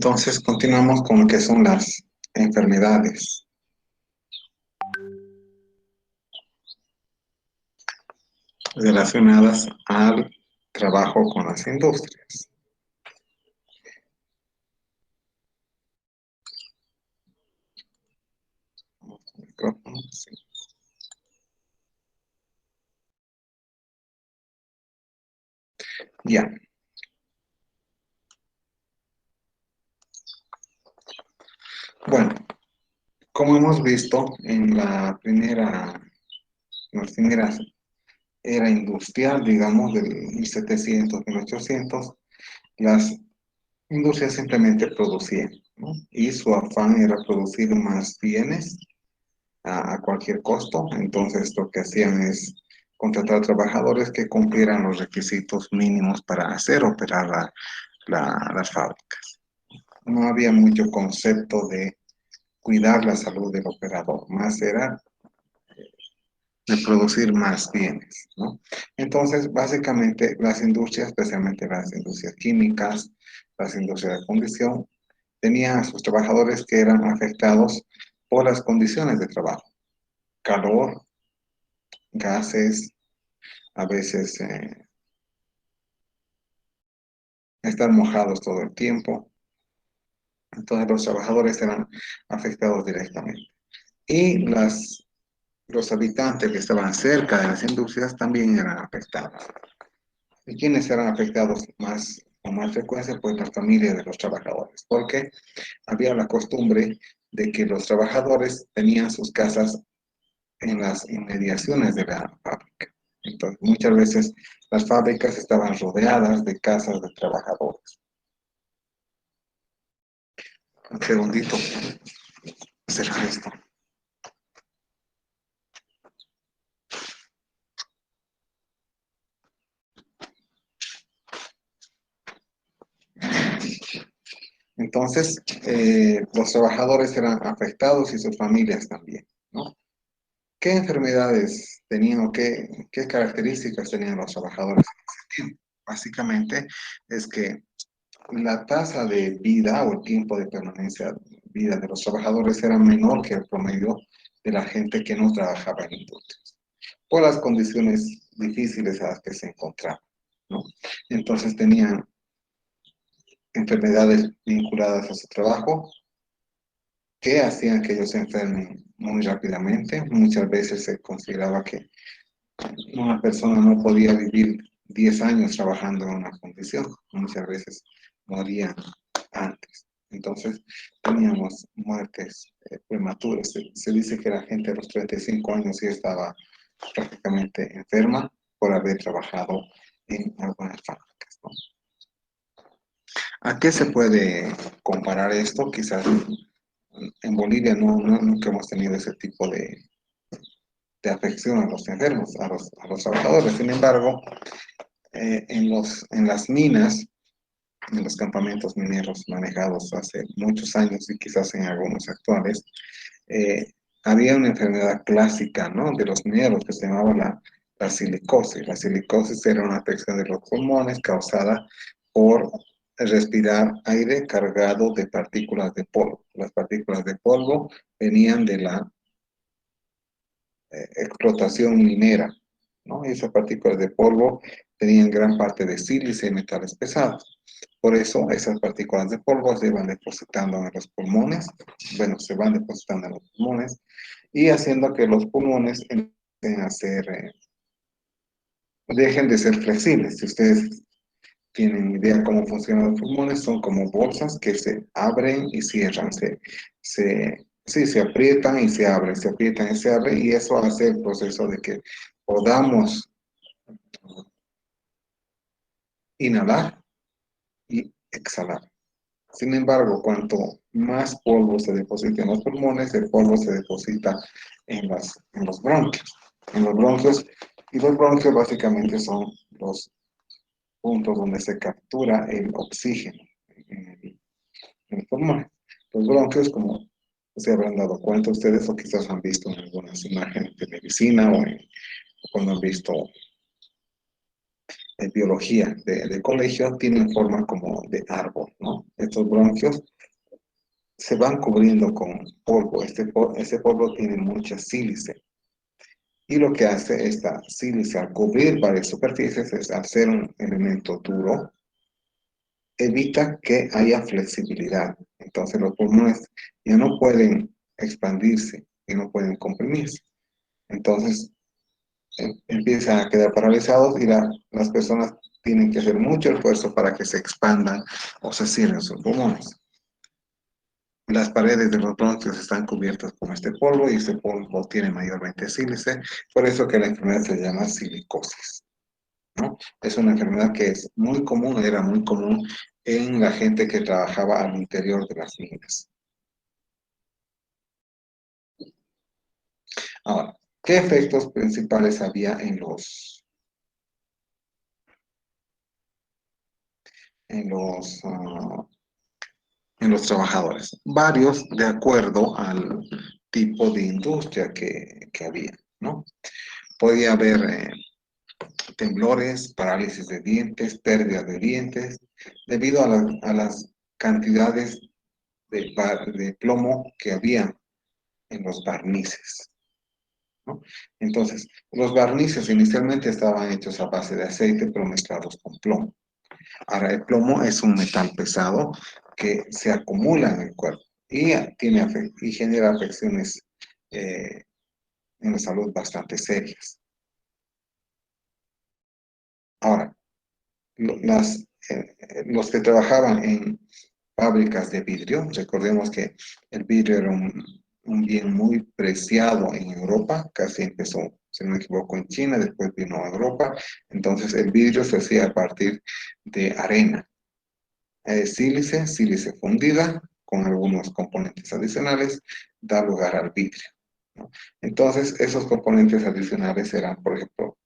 Entonces, continuamos con lo que son las enfermedades relacionadas al trabajo con las industrias. Sí. Ya. Bueno, como hemos visto en la primera era industrial, digamos, del 1700, 1800, las industrias simplemente producían, ¿no? Y su afán era producir más bienes a cualquier costo. Entonces, lo que hacían es contratar trabajadores que cumplieran los requisitos mínimos para hacer operar las fábricas. No había mucho concepto de cuidar la salud del operador, más era de producir más bienes, ¿no? Entonces, básicamente, las industrias, especialmente las industrias químicas, las industrias de fundición, tenían a sus trabajadores que eran afectados por las condiciones de trabajo, calor, gases, a veces estar mojados todo el tiempo. Entonces, los trabajadores eran afectados directamente. Y los habitantes que estaban cerca de las industrias también eran afectados. ¿Y quiénes eran afectados con más frecuencia? Pues las familias de los trabajadores, porque había la costumbre de que los trabajadores tenían sus casas en las inmediaciones de la fábrica. Entonces, muchas veces las fábricas estaban rodeadas de casas de trabajadores. Un segundito, cerrar esto. Entonces, los trabajadores eran afectados y sus familias también, ¿no? ¿Qué enfermedades tenían o qué características tenían los trabajadores en ese tiempo? Básicamente es que la tasa de vida o el tiempo de permanencia de vida de los trabajadores era menor que el promedio de la gente que no trabajaba en industrias, por las condiciones difíciles a las que se encontraban, ¿no? Entonces tenían enfermedades vinculadas a su trabajo que hacían que ellos se enfermen muy rápidamente. Muchas veces se consideraba que una persona no podía vivir 10 años trabajando en una condición, muchas veces morían antes. Entonces teníamos muertes prematuras. Se dice que la gente a los 35 años ya estaba prácticamente enferma por haber trabajado en algunas fábricas, ¿no? ¿A qué se puede comparar esto? Quizás en Bolivia nunca hemos tenido ese tipo de afección a los enfermos, a los trabajadores. Sin embargo, en las minas, en los campamentos mineros manejados hace muchos años y quizás en algunos actuales, eh, había una enfermedad clásica, ¿no?, de los mineros que se llamaba la silicosis. La silicosis era una afección de los pulmones causada por respirar aire cargado de partículas de polvo. Las partículas de polvo venían de la explotación minera, ¿no? Y esas partículas de polvo tenían gran parte de sílice y metales pesados. Por eso esas partículas de polvo se van depositando en los pulmones, bueno, se van depositando en los pulmones y haciendo que los pulmones empiecen a dejen de ser flexibles. Si ustedes tienen idea cómo funcionan los pulmones, son como bolsas que se abren y cierran, sí, se aprietan y se abren, se aprietan y se abren, y eso hace el proceso de que podamos inhalar y exhalar. Sin embargo, cuanto más polvo se deposita en los pulmones, el polvo se deposita en los bronquios. En los bronquios, y los bronquios básicamente son los puntos donde se captura el oxígeno en el pulmón. Los bronquios, como se habrán dado cuenta ustedes, o quizás han visto en algunas imágenes de medicina o cuando han visto biología de colegio tienen forma como de árbol, ¿no? Estos bronquios se van cubriendo con polvo. Este polvo tiene mucha sílice. Y lo que hace esta sílice al cubrir varias superficies es, al ser un elemento duro, evita que haya flexibilidad. Entonces los pulmones ya no pueden expandirse y no pueden comprimirse. Entonces empiezan a quedar paralizados y las personas tienen que hacer mucho esfuerzo para que se expandan o se cierren sus pulmones. Las paredes de los bronquios están cubiertas con este polvo y este polvo tiene mayormente sílice, por eso que la enfermedad se llama silicosis, ¿no? Es una enfermedad que es muy común, era muy común en la gente que trabajaba al interior de las minas. Ahora, ¿qué efectos principales había en en los trabajadores? Varios de acuerdo al tipo de industria que había, ¿no? Podía haber temblores, parálisis de dientes, pérdida de dientes, debido a las cantidades de plomo que había en los barnices, ¿no? Entonces, los barnices inicialmente estaban hechos a base de aceite, pero mezclados con plomo. Ahora, el plomo es un metal pesado que se acumula en el cuerpo y, y genera afecciones eh, en la salud bastante serias. Ahora, los que trabajaban en fábricas de vidrio, recordemos que el vidrio era un bien muy preciado en Europa, casi empezó, si no me equivoco, en China, después vino a Europa, entonces el vidrio se hacía a partir de arena, sílice fundida, con algunos componentes adicionales, da lugar al vidrio, ¿no? Entonces, esos componentes adicionales eran, por ejemplo,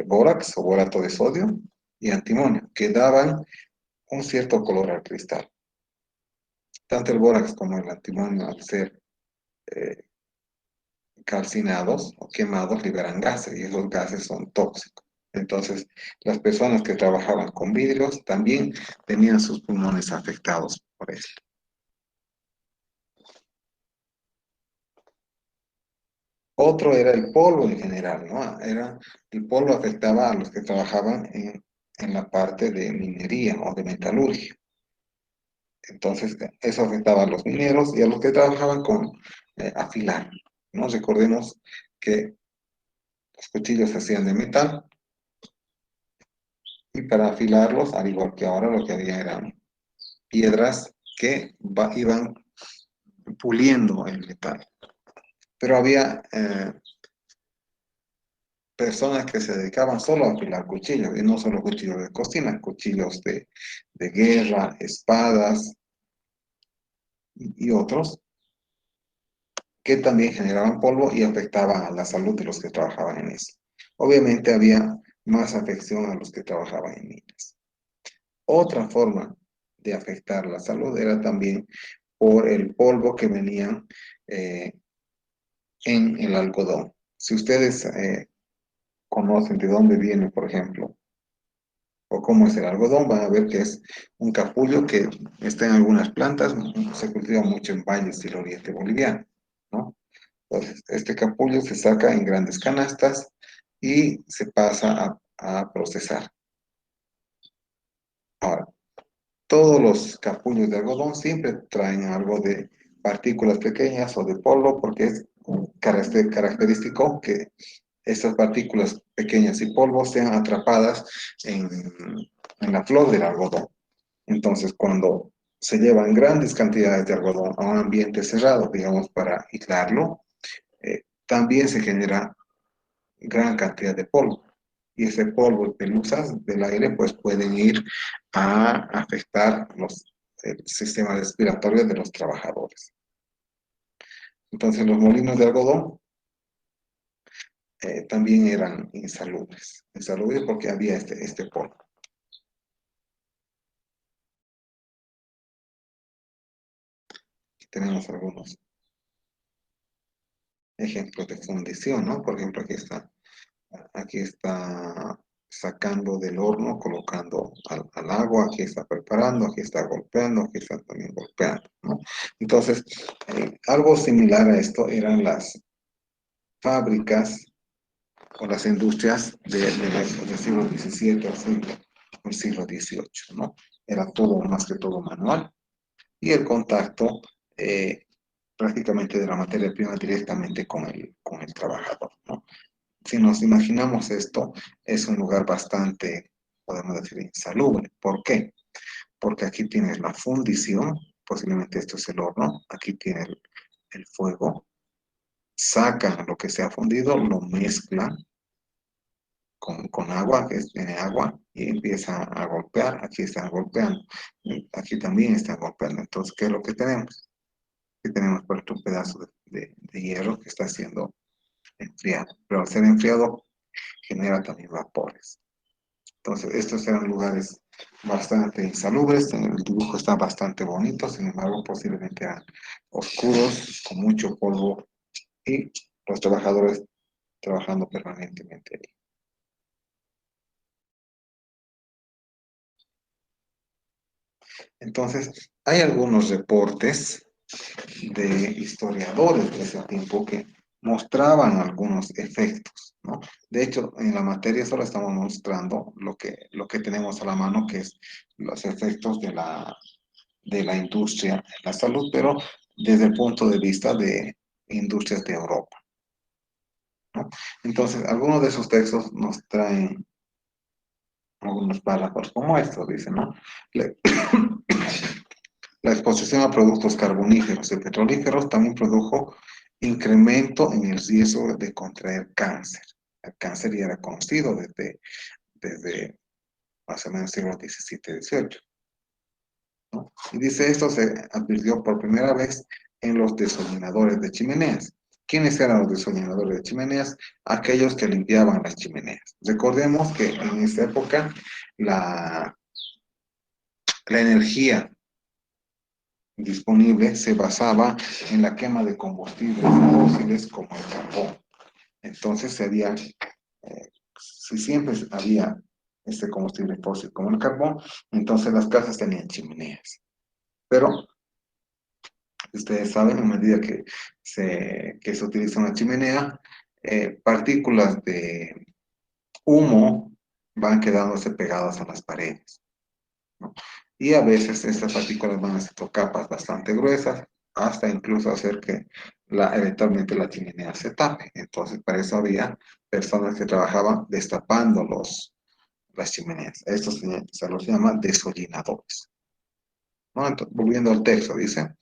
bórax o borato de sodio y antimonio, que daban un cierto color al cristal. Tanto el bórax como el antimonio, al ser eh, calcinados o quemados, liberan gases y esos gases son tóxicos. Entonces, las personas que trabajaban con vidrios también tenían sus pulmones afectados por eso. Otro era el polvo en general, ¿no? El polvo afectaba a los que trabajaban en la parte de minería o de metalurgia. Entonces, eso afectaba a los mineros y a los que trabajaban con afilar, ¿no? Recordemos que los cuchillos se hacían de metal y para afilarlos, al igual que ahora, lo que había eran piedras que iban puliendo el metal. Pero había personas que se dedicaban solo a afilar cuchillos, y no solo cuchillos de cocina, cuchillos de guerra, espadas y otros, que también generaban polvo y afectaban a la salud de los que trabajaban en eso. Obviamente había más afección a los que trabajaban en minas. Otra forma de afectar la salud era también por el polvo que venía eh, en el algodón. Si ustedes conocen de dónde viene, por ejemplo, o cómo es el algodón, van a ver que es un capullo que está en algunas plantas, se cultiva mucho en valles del oriente boliviano, ¿no? Entonces, este capullo se saca en grandes canastas y se pasa a procesar. Ahora, todos los capullos de algodón siempre traen algo de partículas pequeñas o de polvo porque es característico que estas partículas pequeñas y polvo sean atrapadas en la flor del algodón. Entonces, cuando se llevan grandes cantidades de algodón a un ambiente cerrado, digamos, para aislarlo, también se genera gran cantidad de polvo. Y ese polvo y pelusas del aire pues pueden ir a afectar el sistema respiratorio de los trabajadores. Entonces los molinos de algodón también eran insalubres porque había este polvo. Aquí tenemos algunos ejemplos de fundición, ¿no? Por ejemplo, aquí está sacando del horno, colocando al agua, aquí está preparando, aquí está golpeando, aquí está también golpeando, ¿no? Entonces, algo similar a esto eran las fábricas o las industrias del siglo XVII al siglo XVIII, ¿no? Era todo, más que todo manual, y el contacto prácticamente de la materia prima directamente con el trabajador, ¿no? Si nos imaginamos esto, es un lugar bastante, podemos decir, insalubre. ¿Por qué? Porque aquí tienes la fundición, posiblemente esto es el horno, aquí tiene el fuego, sacan lo que se ha fundido, lo mezclan con agua, que tiene agua, y empieza a golpear, aquí están golpeando, aquí también están golpeando. Entonces, ¿qué es lo que tenemos? Que tenemos por ejemplo un pedazo de hierro que está siendo enfriado, pero al ser enfriado genera también vapores. Entonces, estos eran lugares bastante insalubres, el dibujo está bastante bonito, sin embargo, posiblemente eran oscuros, con mucho polvo y los trabajadores trabajando permanentemente ahí. Entonces, hay algunos reportes de historiadores de ese tiempo que mostraban algunos efectos, ¿no? De hecho, en la materia solo estamos mostrando lo que tenemos a la mano, que es los efectos de la industria en la salud, pero desde el punto de vista de industrias de Europa, ¿no? Entonces, algunos de esos textos nos traen algunos párrafos como estos, dice, ¿no? La, la exposición a productos carboníferos y petrolíferos también produjo incremento en el riesgo de contraer cáncer. El cáncer ya era conocido desde más o menos siglo XVII-XVIII, ¿no? Y dice, esto se advirtió por primera vez en los desolinadores de chimeneas. ¿Quiénes eran los desolinadores de chimeneas? Aquellos que limpiaban las chimeneas. Recordemos que en esta época la, la energía disponible se basaba en la quema de combustibles fósiles como el carbón. Entonces sería, si siempre había este combustible fósil como el carbón, entonces las casas tenían chimeneas. Pero ustedes saben, a medida que se utiliza una chimenea, partículas de humo van quedándose pegadas a las paredes, ¿no? Y a veces estas partículas van haciendo capas bastante gruesas, hasta incluso hacer que eventualmente la chimenea se tape. Entonces, para eso había personas que trabajaban destapando las chimeneas. Estos se los llama desollinadores, ¿no? Entonces, volviendo al texto, dice,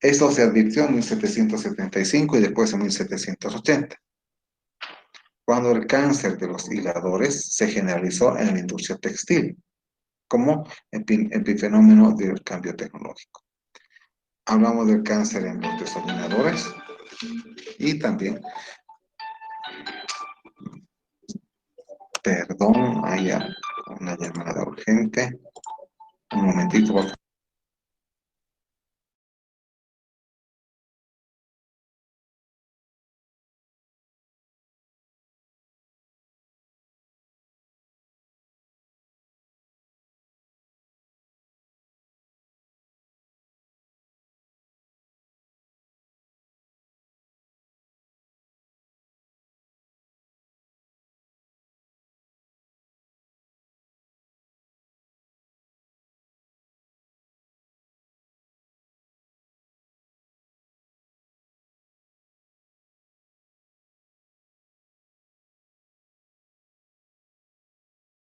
esto se advirtió en 1775 y después en 1780, cuando el cáncer de los hiladores se generalizó en la industria textil, como epifenómeno del cambio tecnológico. Hablamos del cáncer en los desolinadores y también, perdón, hay una llamada urgente. Un momentito, por favor.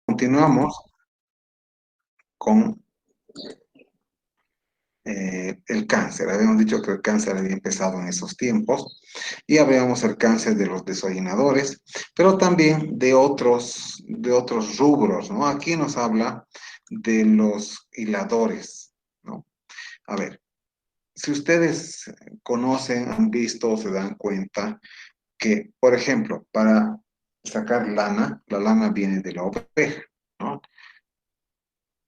Continuamos con el cáncer. Habíamos dicho que el cáncer había empezado en esos tiempos y habíamos el cáncer de los desollinadores, pero también de otros rubros, ¿no? Aquí nos habla de los hiladores, ¿no? A ver, si ustedes conocen, han visto o se dan cuenta que, por ejemplo, para sacar lana, la lana viene de la oveja, ¿no?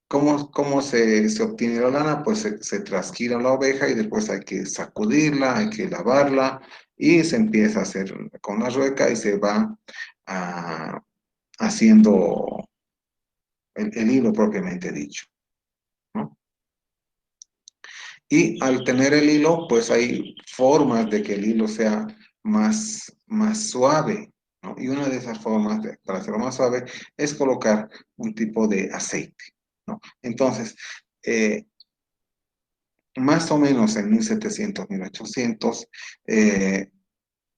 ¿Cómo se obtiene la lana? Pues se trasquila la oveja y después hay que sacudirla, hay que lavarla y se empieza a hacer con la rueca y se va haciendo el hilo propiamente dicho, ¿no? Y al tener el hilo, pues hay formas de que el hilo sea más suave, ¿no? Y una de esas formas para hacerlo más suave es colocar un tipo de aceite, ¿no? Entonces, eh, más o menos en 1700, 1800, eh,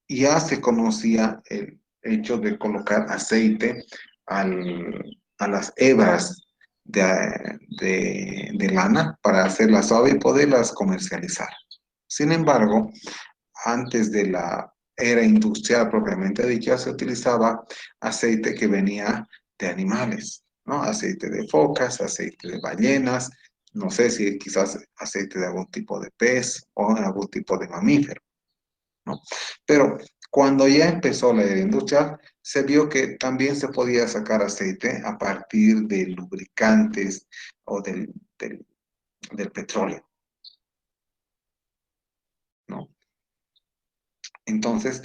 ya se conocía el hecho de colocar aceite a las hebras de lana para hacerlas suave y poderlas comercializar. Sin embargo, antes de la era industrial propiamente dicha, se utilizaba aceite que venía de animales, ¿no? Aceite de focas, aceite de ballenas, no sé si quizás aceite de algún tipo de pez o algún tipo de mamífero, ¿no? Pero cuando ya empezó la era industrial, se vio que también se podía sacar aceite a partir de lubricantes o del petróleo, ¿no? Entonces,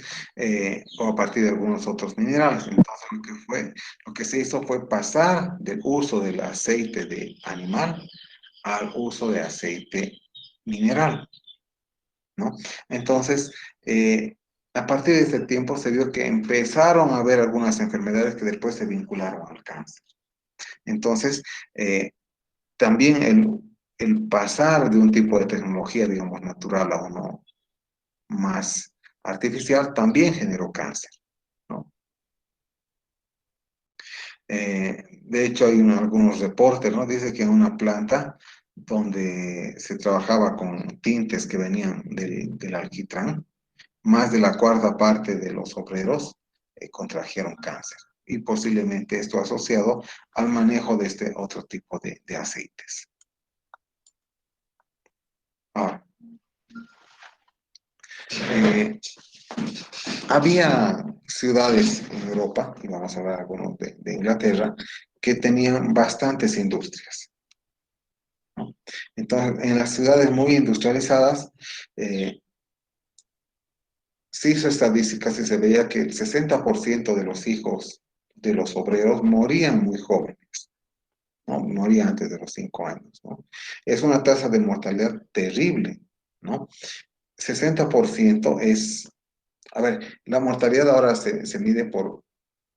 o a partir de algunos otros minerales. Entonces, lo que se hizo fue pasar del uso del aceite de animal al uso de aceite mineral, ¿no? Entonces, a partir de ese tiempo se vio que empezaron a haber algunas enfermedades que después se vincularon al cáncer. Entonces, también el pasar de un tipo de tecnología, digamos, natural a uno más artificial también generó cáncer, ¿no? De hecho, hay algunos reportes, ¿no? Dice que en una planta donde se trabajaba con tintes que venían del alquitrán, más de la cuarta parte de los obreros contrajeron cáncer. Y posiblemente esto asociado al manejo de este otro tipo de aceites. Ahora, eh, había ciudades en Europa, y vamos a hablar algunos de Inglaterra, que tenían bastantes industrias, ¿no? Entonces, en las ciudades muy industrializadas, eh, se hizo estadísticas y se veía que el 60% de los hijos de los obreros morían muy jóvenes, ¿no? Morían antes de los 5 años, ¿no? Es una tasa de mortalidad terrible, ¿no? 60% es, a ver, la mortalidad ahora se mide por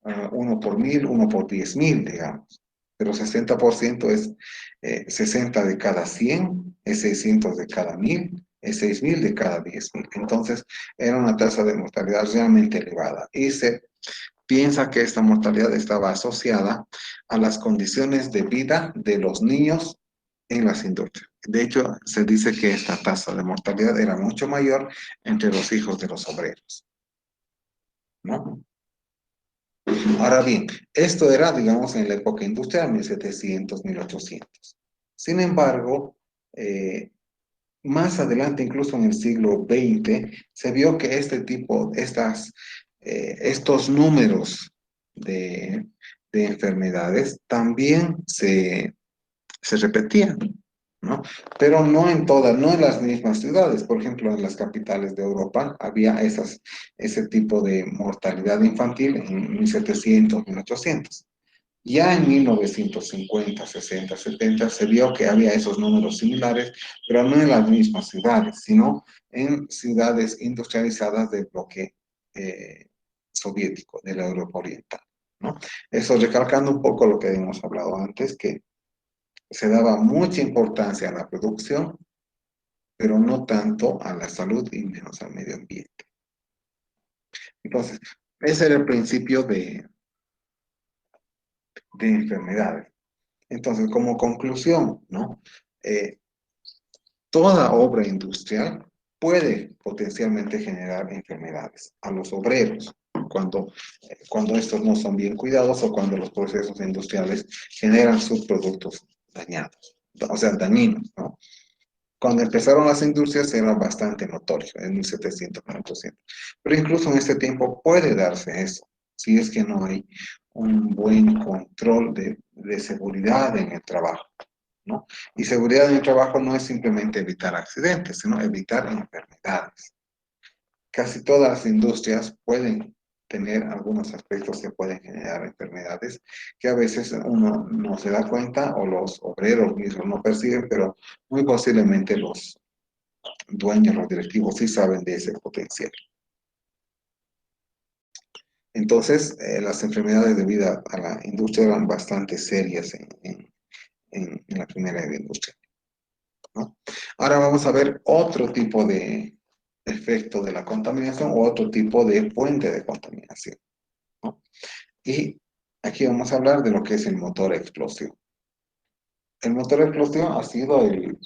1 por 1000, 1 por 10.000, digamos. Pero 60% es 60 de cada 100, es 600 de cada 1000, es 6000 de cada 10.000. Entonces, era una tasa de mortalidad realmente elevada. Y se piensa que esta mortalidad estaba asociada a las condiciones de vida de los niños en las industrias. De hecho, se dice que esta tasa de mortalidad era mucho mayor entre los hijos de los obreros, ¿no? Ahora bien, esto era, digamos, en la época industrial, 1700, 1800. Sin embargo, eh, más adelante, incluso en el siglo XX, se vio que estos números de, de enfermedades también se repetían, ¿no? Pero no en todas, no en las mismas ciudades. Por ejemplo, en las capitales de Europa había ese tipo de mortalidad infantil en 1700, 1800. Ya en 1950, 60, 70 se vio que había esos números similares, pero no en las mismas ciudades, sino en ciudades industrializadas del bloque eh, soviético, de la Europa Oriental, ¿no? Eso recalcando un poco lo que hemos hablado antes, que se daba mucha importancia a la producción, pero no tanto a la salud y menos al medio ambiente. Entonces, ese era el principio de enfermedades. Entonces, como conclusión, ¿no? Eh, Toda obra industrial puede potencialmente generar enfermedades a los obreros cuando estos no son bien cuidados o cuando los procesos industriales generan subproductos dañados, o sea, dañinos, ¿no? Cuando empezaron las industrias era bastante notorio, en 1700, 1800. Pero incluso en este tiempo puede darse eso, si es que no hay un buen control de seguridad en el trabajo, ¿no? Y seguridad en el trabajo no es simplemente evitar accidentes, sino evitar enfermedades. Casi todas las industrias pueden tener algunos aspectos que pueden generar enfermedades que a veces uno no se da cuenta o los obreros mismos no perciben, pero muy posiblemente los dueños, los directivos sí saben de ese potencial. Entonces, las enfermedades debidas a la industria eran bastante serias en la primera era industrial, ¿no? Ahora vamos a ver otro tipo de efecto de la contaminación o otro tipo de fuente de contaminación, ¿no? Y aquí vamos a hablar de lo que es el motor a explosión. El motor a explosión ha sido el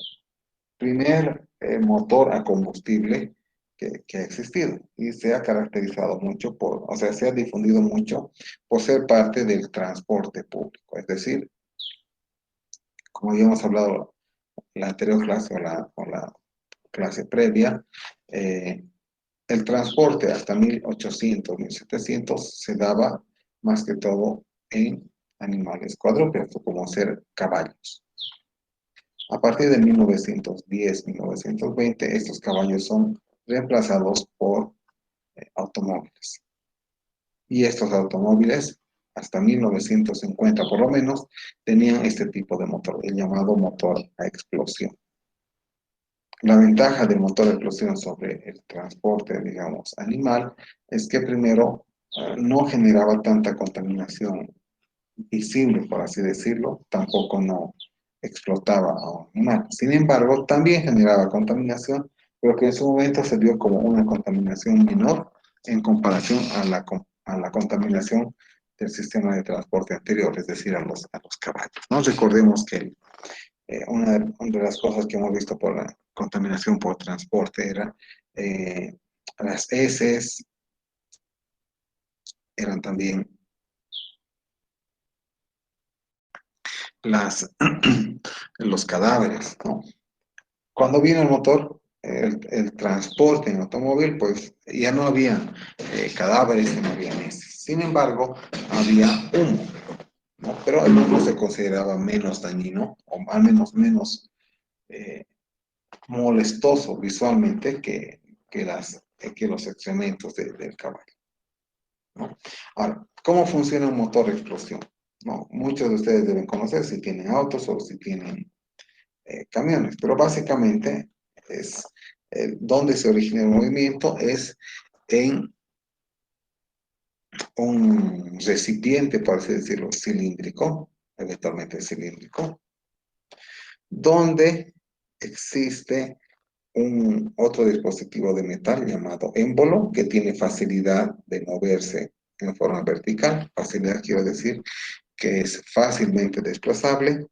primer motor a combustible que ha existido y se ha caracterizado mucho por, o sea, se ha difundido mucho por ser parte del transporte público. Es decir, como ya hemos hablado en la anterior clase o la clase previa, eh, el transporte hasta 1800, 1700 se daba más que todo en animales cuadrúpedos, como ser caballos. A partir de 1910, 1920, estos caballos son reemplazados por automóviles. Y estos automóviles, hasta 1950 por lo menos, tenían este tipo de motor, el llamado motor a explosión. La ventaja del motor a explosión sobre el transporte, digamos, animal, es que primero no generaba tanta contaminación visible, por así decirlo, tampoco no explotaba a un animal. Sin embargo, también generaba contaminación, pero que en su momento se vio como una contaminación menor en comparación a la contaminación del sistema de transporte anterior, es decir, a los caballos, ¿no? Recordemos que una de las cosas que hemos visto por la contaminación por transporte era eh, las heces, eran también las, los cadáveres, ¿no? Cuando vino el motor, el transporte en automóvil, pues ya no había cadáveres, no había heces. Sin embargo, había humo, ¿no? Pero el humo se consideraba menos dañino, o al menos menos eh, molestoso visualmente que los excrementos del caballo, ¿no? Ahora, ¿cómo funciona un motor de explosión? ¿No? Muchos de ustedes deben conocer si tienen autos o si tienen camiones, pero básicamente es donde se origina el movimiento es en un recipiente, por así decirlo, cilíndrico, eventualmente cilíndrico, donde existe otro dispositivo de metal llamado émbolo que tiene facilidad de moverse en forma vertical. Facilidad quiero decir que es fácilmente desplazable.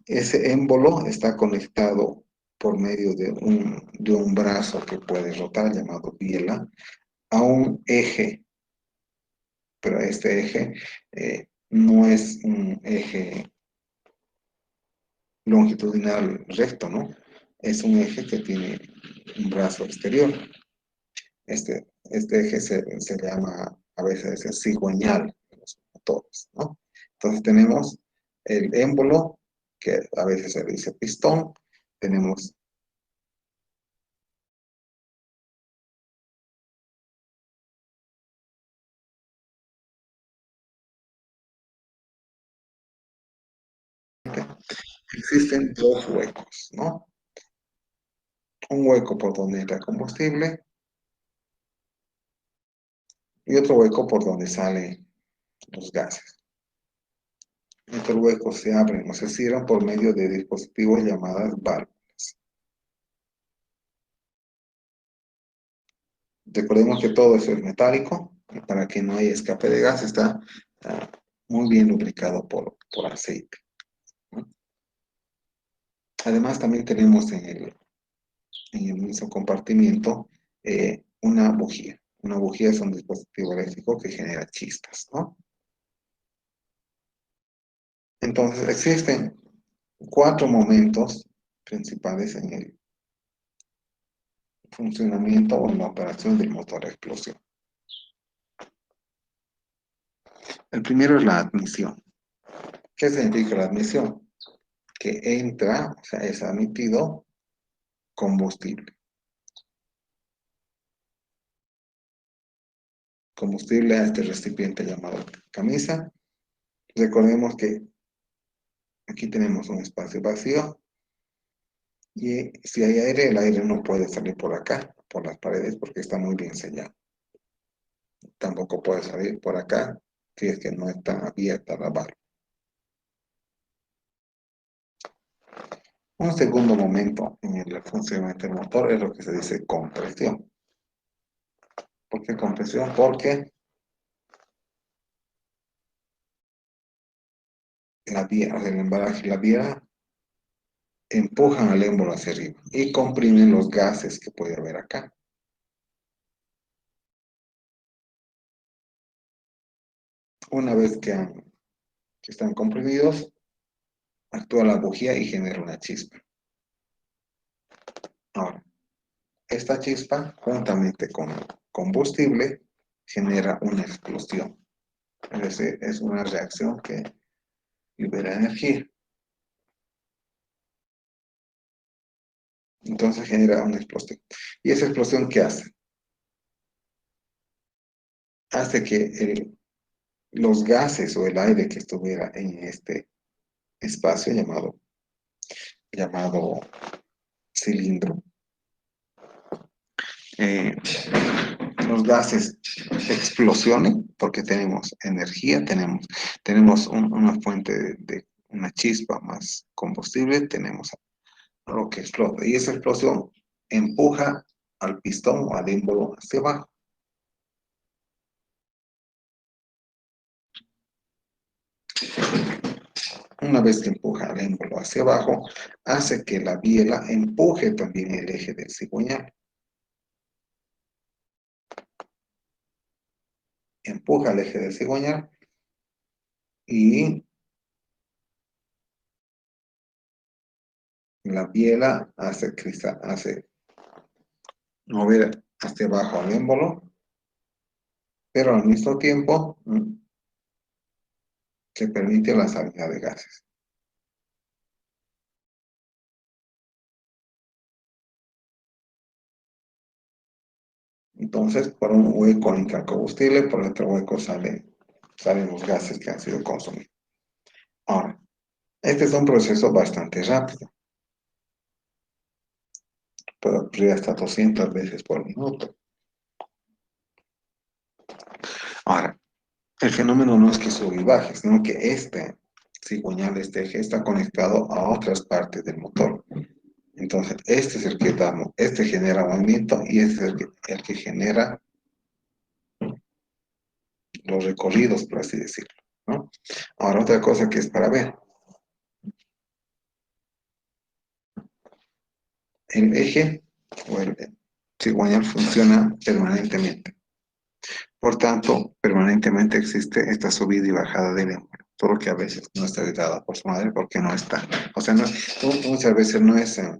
Ese émbolo está conectado por medio de un brazo que puede rotar llamado biela a un eje, pero este eje no es un eje longitudinal recto, ¿no? Es un eje que tiene un brazo exterior. Este eje se llama a veces el cigüeñal en los motores, ¿no? Entonces tenemos el émbolo, que a veces se dice pistón, tenemos existen dos huecos, ¿no? Un hueco por donde entra combustible y otro hueco por donde salen los gases. Estos huecos se abren o se cierran por medio de dispositivos llamadas válvulas. Recordemos que todo eso es metálico y para que no haya escape de gas está muy bien lubricado por aceite, ¿no? Además, también tenemos en el mismo compartimiento una bujía. Una bujía es un dispositivo eléctrico que genera chispas, ¿no? Entonces, existen cuatro momentos principales en el funcionamiento o en la operación del motor a explosión. El primero es la admisión. ¿Qué significa la admisión? Que entra, o sea, es admitido combustible. combustible a este recipiente llamado camisa. Recordemos que aquí tenemos un espacio vacío y si hay aire, el aire no puede salir por acá, por las paredes, porque está muy bien sellado. Tampoco puede salir por acá si es que no está abierta la válvula. Un segundo momento en el funcionamiento del motor es lo que se dice compresión. ¿Por qué compresión? Porque la vía, o sea, el embalaje y la vía empujan al émbolo hacia arriba y comprimen los gases que puede haber acá. Una vez que están comprimidos, actúa la bujía y genera una chispa. Ahora, esta chispa, juntamente con el combustible, genera una explosión. Es decir, es una reacción que libera energía. Entonces genera una explosión. ¿Y esa explosión qué hace? Hace que los gases o el aire que estuviera en este espacio llamado cilindro, eh, los gases explosionen porque tenemos energía, tenemos una fuente de una chispa más combustible, tenemos algo que explota. Y esa explosión empuja al pistón o al émbolo hacia abajo. Una vez que empuja al émbolo hacia abajo, hace que la biela empuje también el eje del cigüeñal. Empuja el eje del cigüeñal y la biela hace mover hacia abajo al émbolo, pero al mismo tiempo se permite la salida de gases. Entonces, por un hueco entra el combustible, por otro hueco salen los gases que han sido consumidos. Ahora, este es un proceso bastante rápido. Puede ocurrir hasta 200 veces por minuto. Ahora, el fenómeno no es que sube y baje, sino que este cigüeñal, este eje, está conectado a otras partes del motor. Entonces, este es el que este genera movimiento y este es el que genera los recorridos, por así decirlo, ¿no? Ahora, otra cosa que es para ver. El eje o el cigüeñal funciona permanentemente. Por tanto, permanentemente existe esta subida y bajada del émbolo, solo que a veces no está dada por su madre porque no está. O sea, muchas veces no está,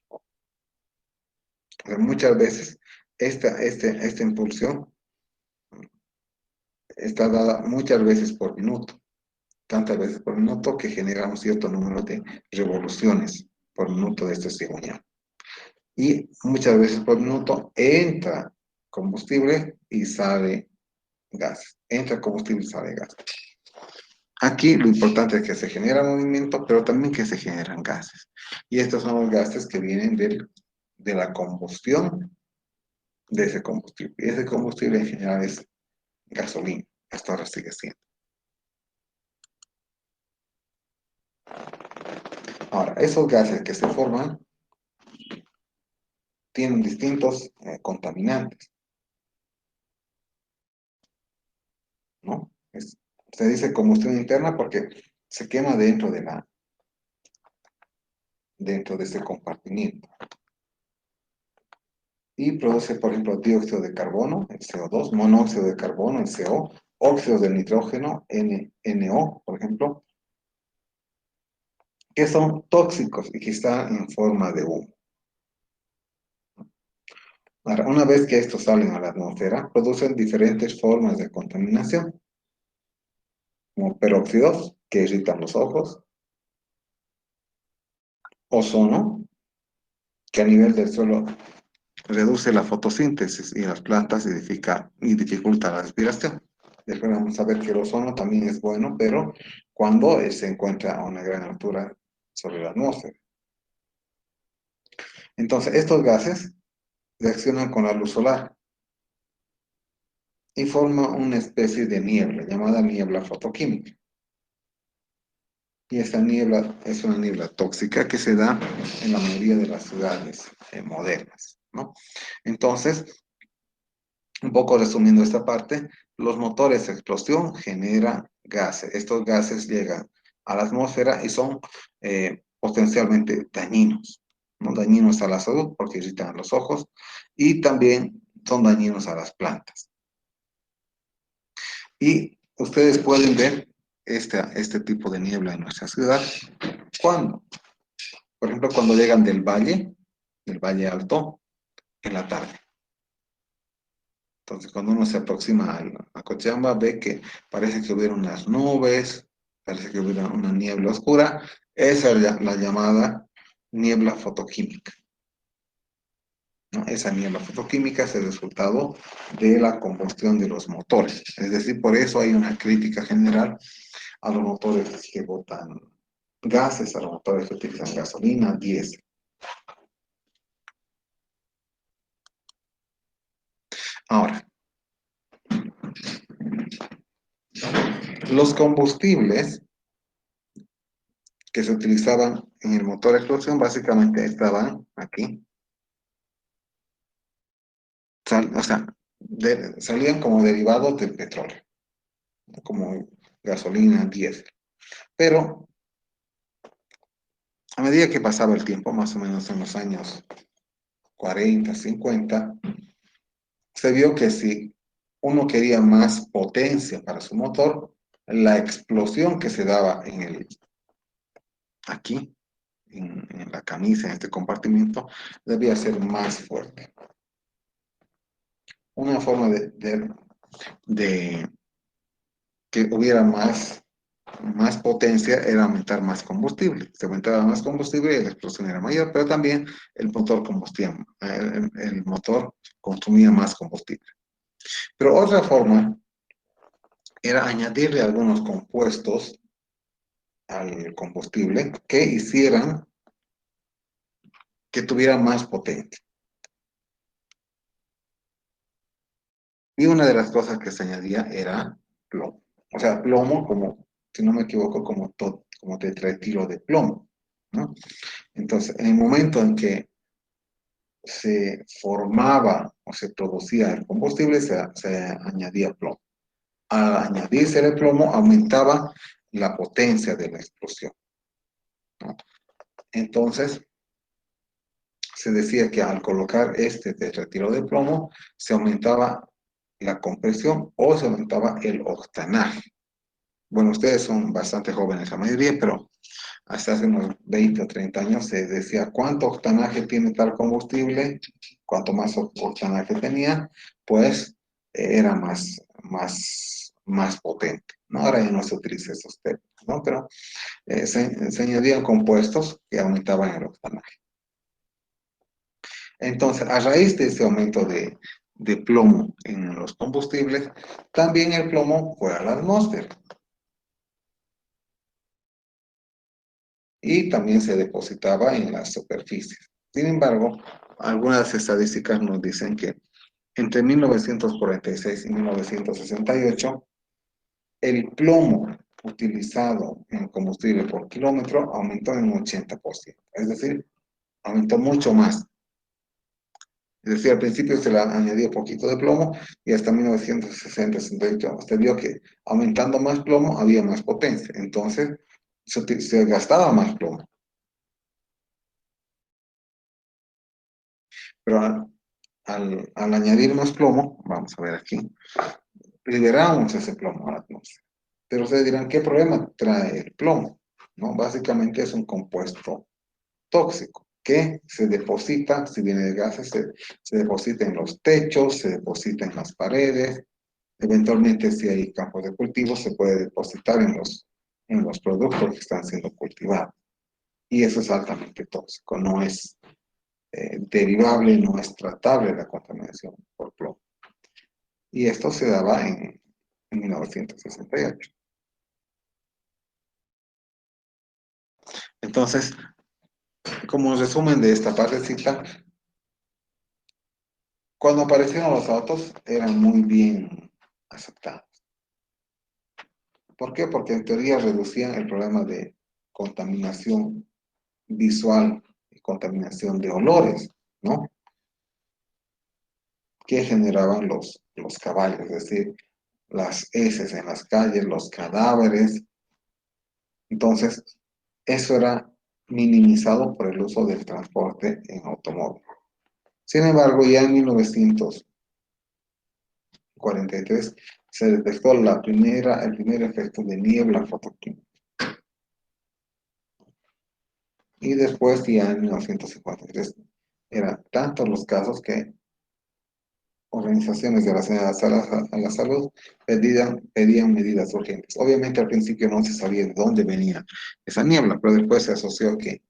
o sea, muchas veces esta impulsión está dada muchas veces por minuto, tantas veces por minuto que genera un cierto número de revoluciones por minuto de este cigüeñal. Y muchas veces por minuto entra combustible y sale gas. Entra combustible y sale gas. Aquí lo importante es que se genera movimiento, pero también que se generan gases. Y estos son los gases que vienen de la combustión de ese combustible. Y ese combustible en general es gasolina. Hasta ahora sigue siendo. Ahora, esos gases que se forman tienen distintos contaminantes, ¿no? Se dice combustión interna porque se quema dentro de ese compartimiento. Y produce, por ejemplo, dióxido de carbono, el CO2, monóxido de carbono, el CO, óxidos de nitrógeno, NO, por ejemplo, que son tóxicos y que están en forma de humo. Ahora, una vez que estos salen a la atmósfera, producen diferentes formas de contaminación, como peróxidos, que irritan los ojos, ozono, que a nivel del suelo reduce la fotosíntesis y las plantas y dificulta la respiración. Después vamos a ver que el ozono también es bueno, pero cuando se encuentra a una gran altura sobre la atmósfera. Entonces, estos gases reaccionan con la luz solar y forman una especie de niebla llamada niebla fotoquímica. Y esta niebla es una niebla tóxica que se da en la mayoría de las ciudades modernas, ¿no? Entonces, un poco resumiendo esta parte, los motores de explosión generan gases. Estos gases llegan a la atmósfera y son potencialmente dañinos, ¿no? Dañinos a la salud porque irritan los ojos y también son dañinos a las plantas. Y ustedes pueden ver este tipo de niebla en nuestra ciudad. ¿Cuándo? Por ejemplo, cuando llegan del valle alto, en la tarde. Entonces, cuando uno se aproxima a Cochabamba, ve que parece que hubiera unas nubes, parece que hubiera una niebla oscura. Esa es la llamada niebla fotoquímica, ¿no? Esa niebla fotoquímica es el resultado de la combustión de los motores. Es decir, por eso hay una crítica general a los motores que botan gases, a los motores que utilizan gasolina, diésel. Ahora, los combustibles que se utilizaban en el motor de explosión básicamente estaban aquí. O sea, salían como derivados del petróleo, como gasolina, diésel. Pero a medida que pasaba el tiempo, más o menos en los años 40, 50, se vio que si uno quería más potencia para su motor, la explosión que se daba aquí, en la camisa, en este compartimiento, debía ser más fuerte. Una forma de que hubiera más potencia era aumentar más combustible. Se aumentaba más combustible y la explosión era mayor, pero también el motor el motor consumía más combustible. Pero otra forma era añadirle algunos compuestos al combustible que hicieran que tuviera más potencia. Y una de las cosas que se añadía era plomo. O sea, plomo como, si no me equivoco, como tetretilo de plomo, ¿no? Entonces, en el momento en que se formaba o se producía el combustible, se añadía plomo. Al añadirse el plomo, aumentaba la potencia de la explosión, ¿no? Entonces, se decía que al colocar este de retiro de plomo, se aumentaba la compresión o se aumentaba el octanaje. Bueno, ustedes son bastante jóvenes la mayoría, pero hasta hace unos 20 o 30 años se decía cuánto octanaje tiene tal combustible, cuanto más octanaje tenía, pues era más potente, ¿no? Ahora ya no se utiliza esos términos, ¿no? Pero se añadían compuestos que aumentaban el octanaje. Entonces, a raíz de ese aumento de plomo en los combustibles, también el plomo fue a la atmósfera y también se depositaba en las superficies. Sin embargo, algunas estadísticas nos dicen que entre 1946 y 1968, el plomo utilizado en combustible por kilómetro aumentó en un 80%. Es decir, aumentó mucho más. Es decir, al principio se le añadió poquito de plomo y hasta 1960-68 usted vio que aumentando más plomo había más potencia. Entonces, se gastaba más plomo. Pero al añadir más plomo, vamos a ver aquí, liberamos ese plomo a la atmósfera. Pero ustedes dirán, ¿qué problema trae el plomo? ¿No? Básicamente es un compuesto tóxico que se deposita, si viene de gases, se deposita en los techos, se deposita en las paredes, eventualmente si hay campos de cultivo se puede depositar en los productos que están siendo cultivados. Y eso es altamente tóxico, no es derivable, no es tratable la contaminación por plomo. Y esto se daba en 1968. Entonces, como resumen de esta partecita, cuando aparecieron los autos eran muy bien aceptados. ¿Por qué? Porque en teoría reducían el problema de contaminación visual y contaminación de olores, ¿no? Que generaban los caballos, es decir, las heces en las calles, los cadáveres. Entonces, eso era minimizado por el uso del transporte en automóvil. Sin embargo, ya en 1943 se detectó el primer efecto de niebla fotoquímica. Y después, ya en 1953, eran tantos los casos que organizaciones relacionadas a la salud pedían medidas urgentes. Obviamente al principio no se sabía de dónde venía esa niebla, pero después se asoció que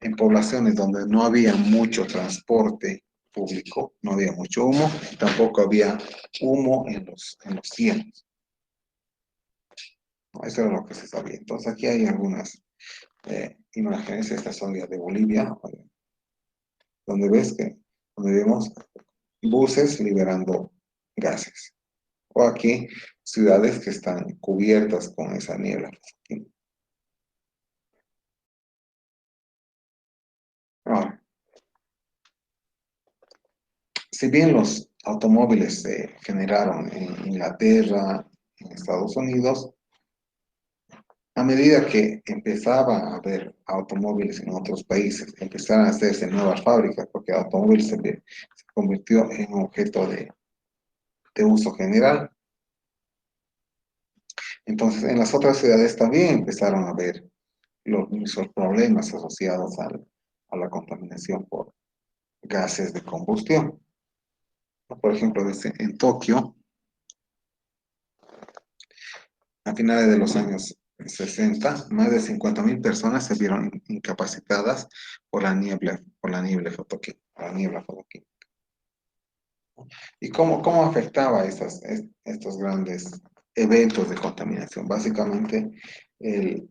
en poblaciones donde no había mucho transporte público, no había mucho humo, tampoco había humo en los cielos. ¿No? Eso era lo que se sabía. Entonces aquí hay algunas imágenes, estas son ya de Bolivia, donde donde vemos buses liberando gases. O aquí, ciudades que están cubiertas con esa niebla. Ahora, si bien los automóviles se generaron en Inglaterra, en Estados Unidos, a medida que empezaba a haber automóviles en otros países, empezaron a hacerse nuevas fábricas, porque el automóvil se convirtió en un objeto de uso general. Entonces, en las otras ciudades también empezaron a haber los mismos problemas asociados a la contaminación por gases de combustión. Por ejemplo, en Tokio, a finales de los años 60, más de 50.000 personas se vieron incapacitadas por la niebla fotoquímica, la niebla fotoquímica. ¿Y cómo afectaba estos grandes eventos de contaminación? Básicamente, el,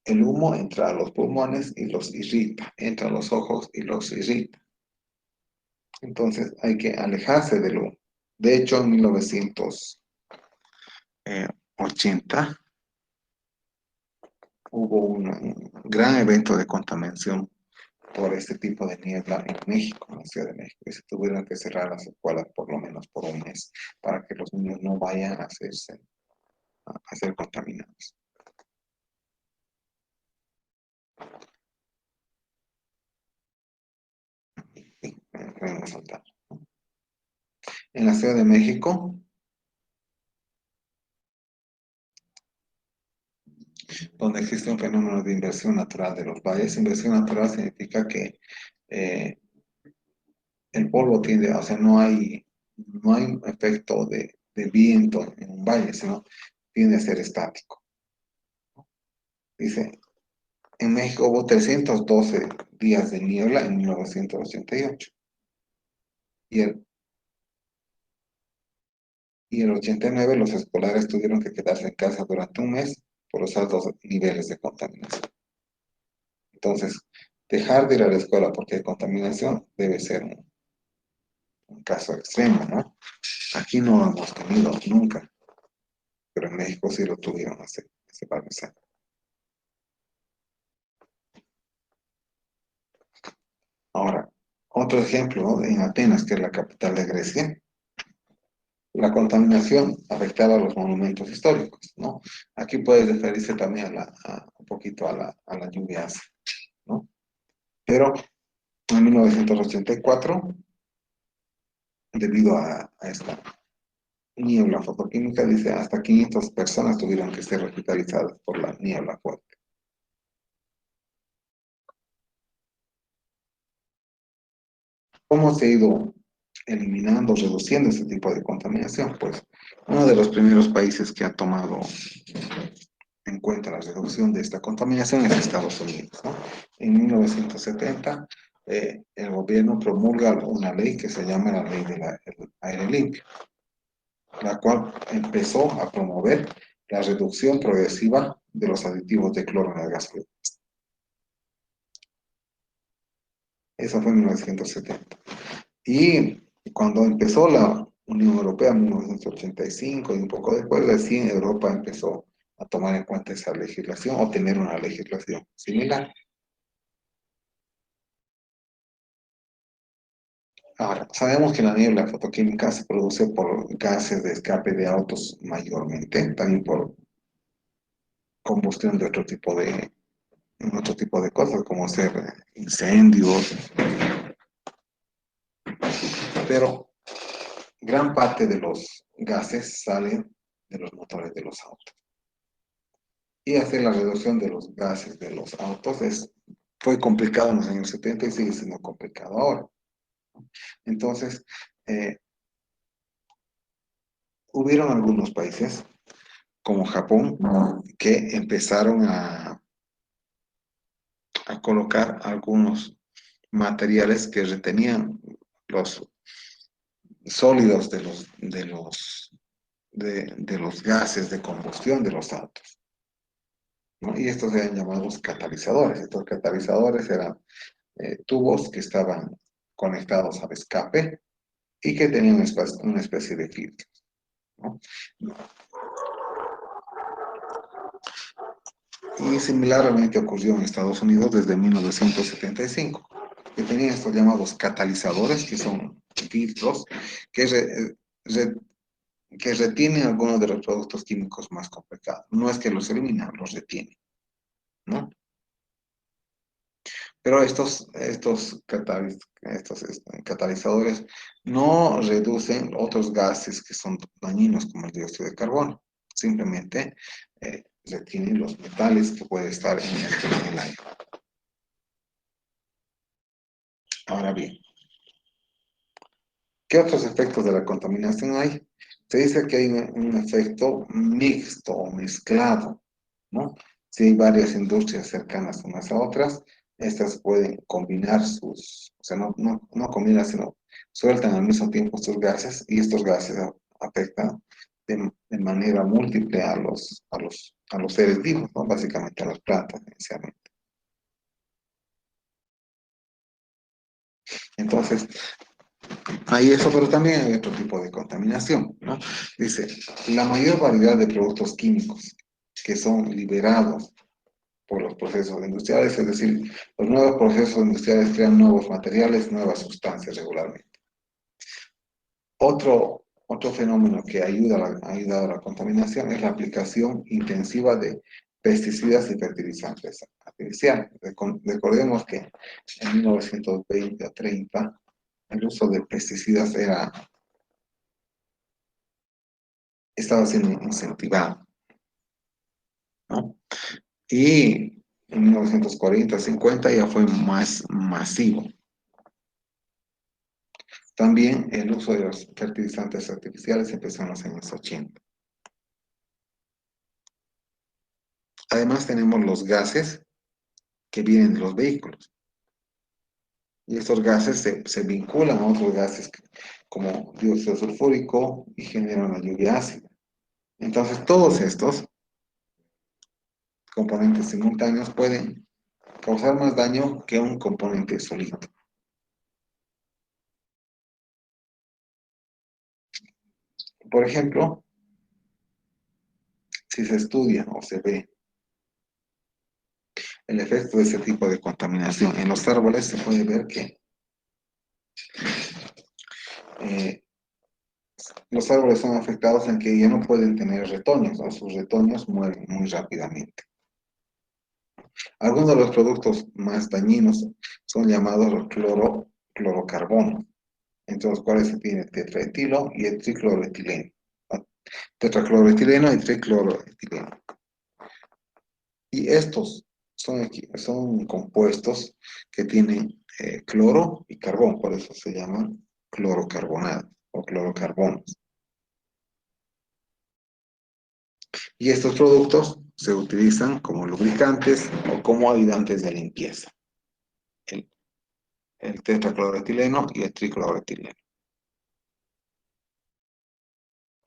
el humo entra a los pulmones y los irrita, entra a los ojos y los irrita. Entonces hay que alejarse del humo. De hecho, en 1980 hubo un gran evento de contaminación por este tipo de niebla en México, en la Ciudad de México, y se tuvieron que cerrar las escuelas por lo menos por un mes para que los niños no vayan a ser contaminados. Sí, podemos saltar. En la Ciudad de México, donde existe un fenómeno de inversión natural de los valles, inversión natural significa que eh, el polvo tiende, o sea, no hay un efecto de viento en un valle, sino tiende a ser estático. Dice, en México hubo 312 días de niebla en 1988 y el 89 los escolares tuvieron que quedarse en casa durante un mes por los altos niveles de contaminación. Entonces, dejar de ir a la escuela porque hay contaminación debe ser un caso extremo, ¿no? Aquí no lo hemos tenido nunca, pero en México sí lo tuvieron hace varios años. Ahora, otro ejemplo, ¿no? En Atenas, que es la capital de Grecia, la contaminación afectaba a los monumentos históricos, ¿no? Aquí puede referirse también un poquito a la lluvia ácida, ¿no? Pero en 1984, debido a esta niebla fotoquímica, dice, hasta 500 personas tuvieron que ser hospitalizadas por la niebla fuerte. ¿Cómo se ha ido eliminando, reduciendo este tipo de contaminación? Pues uno de los primeros países que ha tomado en cuenta la reducción de esta contaminación es Estados Unidos, ¿no? En 1970 el gobierno promulga una ley que se llama la Ley del Aire Limpio, la cual empezó a promover la reducción progresiva de los aditivos de cloro en las gasolinas. Eso fue en 1970. Y cuando empezó la Unión Europea en 1985 y un poco después, recién Europa empezó a tomar en cuenta esa legislación o tener una legislación similar. Ahora, sabemos que la niebla fotoquímica se produce por gases de escape de autos mayormente, también por combustión de otro tipo de cosas, como ser incendios, pero gran parte de los gases salen de los motores de los autos. Y hacer la reducción de los gases de los autos fue complicado en los años 70 y sigue siendo complicado ahora. Entonces, eh, hubieron algunos países, como Japón, que empezaron a colocar algunos materiales que retenían los sólidos de los gases de combustión de los autos, ¿no? Y estos eran llamados catalizadores. Estos catalizadores eran tubos que estaban conectados al escape y que tenían una especie de filtro, ¿no? Y similarmente ocurrió en Estados Unidos desde 1975, que tenían estos llamados catalizadores, que son filtros que, re, que retienen algunos de los productos químicos más complicados. No es que los eliminan, los retienen, ¿no? Pero estos catalizadores no reducen otros gases que son dañinos, como el dióxido de carbono. Simplemente retienen los metales que pueden estar en el aire. Ahora bien, ¿qué otros efectos de la contaminación hay? Se dice que hay un efecto mixto o mezclado, ¿no? Si hay varias industrias cercanas unas a otras, estas pueden combinar o sea, no combinan, sino sueltan al mismo tiempo sus gases y estos gases afectan de manera múltiple a los seres vivos, ¿no? Básicamente a las plantas, inicialmente. Entonces, hay eso, pero también hay otro tipo de contaminación, ¿no? Dice, la mayor variedad de productos químicos que son liberados por los procesos industriales, es decir, los nuevos procesos industriales crean nuevos materiales, nuevas sustancias regularmente. Otro fenómeno que ha ayudado a la contaminación es la aplicación intensiva de pesticidas y fertilizantes artificiales. Recordemos que en 1920 a 30 el uso de pesticidas estaba siendo incentivado, ¿no? Y en 1940, 50 ya fue más masivo. También el uso de los fertilizantes artificiales empezó en los años 80. Además tenemos los gases que vienen de los vehículos. Y estos gases se vinculan a otros gases como dióxido sulfúrico y generan la lluvia ácida. Entonces todos estos componentes simultáneos pueden causar más daño que un componente solito. Por ejemplo, si se estudia o se ve el efecto de ese tipo de contaminación en los árboles, se puede ver que eh, los árboles son afectados en que ya no pueden tener retoños, o sus retoños mueren muy rápidamente. Algunos de los productos más dañinos son llamados los clorocarbonos, entre los cuales se tiene tetraetilo y el tricloroetileno. Tetracloroetileno y tricloroetileno. Y estos son compuestos que tienen cloro y carbón, por eso se llaman clorocarbonados o clorocarbonos. Y estos productos se utilizan como lubricantes o como ayudantes de limpieza. el tetracloretileno y el tricloretileno.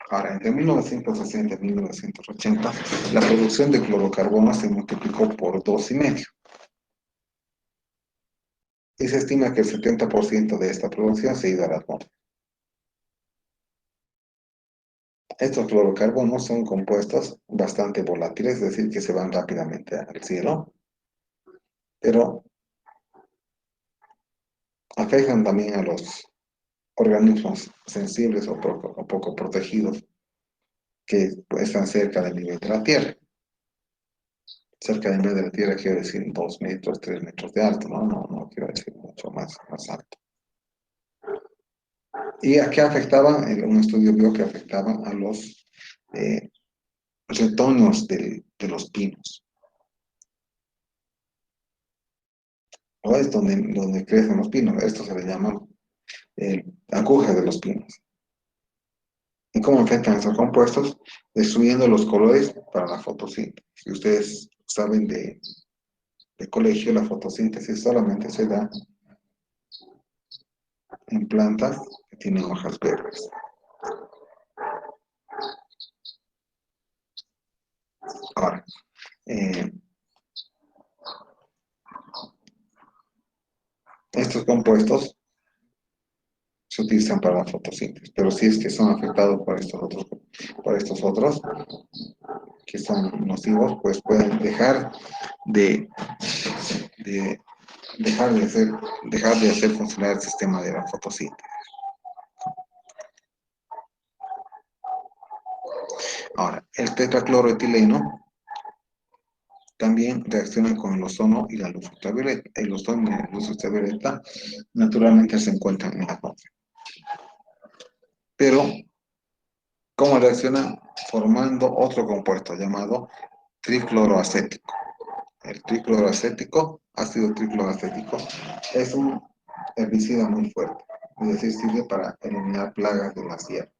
Ahora, entre 1960 y 1980, la producción de clorocarbono se multiplicó por 2,5. Y se estima que el 70% de esta producción se ha ido a la atmósfera. Estos clorocarbonos son compuestos bastante volátiles, es decir, que se van rápidamente al cielo, pero afectan también a los organismos sensibles o poco protegidos que están cerca del nivel de la Tierra. Cerca del nivel de la Tierra quiero decir 2 metros, 3 metros de alto, no quiero decir mucho más alto. ¿Y a qué afectaban? Un estudio vio que afectaban a los eh, retoños de los pinos. O es donde crecen los pinos. Esto se le llama agujas de los pinos. ¿Y cómo afectan esos compuestos? Destruyendo los colores para la fotosíntesis. Si ustedes saben de colegio, la fotosíntesis solamente se da en plantas que tienen hojas verdes. Ahora, eh, estos compuestos se utilizan para la fotosíntesis, pero si es que son afectados por estos otros que son nocivos, pues pueden de, de dejar de hacer funcionar el sistema de la fotosíntesis. Ahora, el tetracloroetileno también reacciona con el ozono y la luz ultravioleta. El ozono y la luz ultravioleta naturalmente se encuentran en la atmósfera. Pero, ¿cómo reaccionan? Formando otro compuesto llamado tricloroacético. El tricloroacético, ácido tricloroacético, es un herbicida muy fuerte. Es decir, sirve para eliminar plagas de las hierbas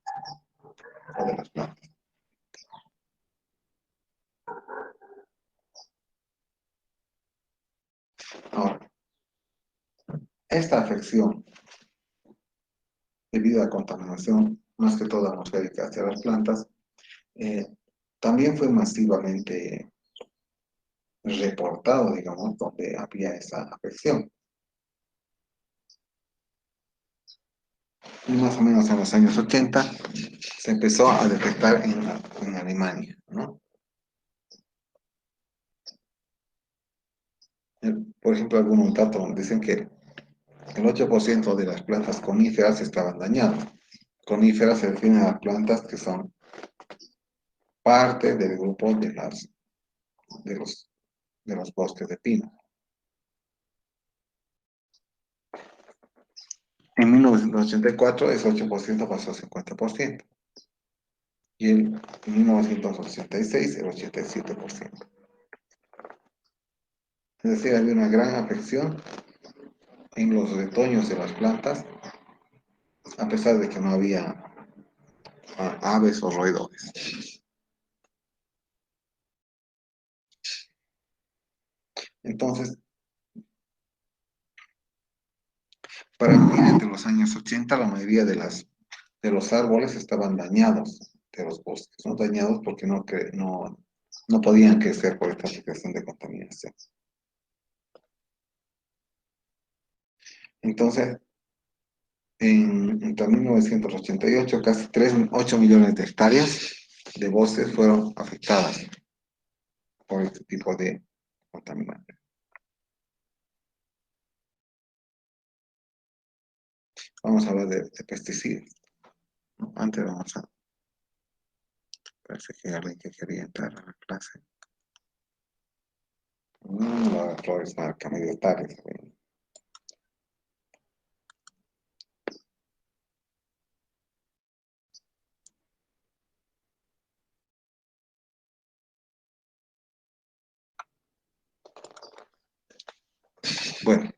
o de las plantas. Ahora, esta afección debido a la contaminación, más que todo atmosférica hacia las plantas, eh, también fue masivamente reportado, digamos, donde había esa afección. Y más o menos en los años 80 se empezó a detectar en Alemania, ¿no? Por ejemplo, algunos datos dicen que el 8% de las plantas coníferas estaban dañadas. Coníferas se refieren a las plantas que son parte del grupo de los, de los bosques de pino. En 1984 ese 8% pasó a 50% y en 1986 el 87%. Es decir, había una gran afección en los retoños de las plantas, a pesar de que no había aves o roedores. Entonces, para fines de los años 80, la mayoría de los árboles estaban dañados de los bosques, ¿no? Dañados porque no podían crecer por esta situación de contaminación. Entonces, entre 1988, casi 8 millones de hectáreas de bosques fueron afectadas por este tipo de contaminantes. Vamos a hablar de pesticidas, ¿no? Antes vamos a... Parece que hay alguien que quería entrar a la clase. La flores marca medio tarde. Bueno,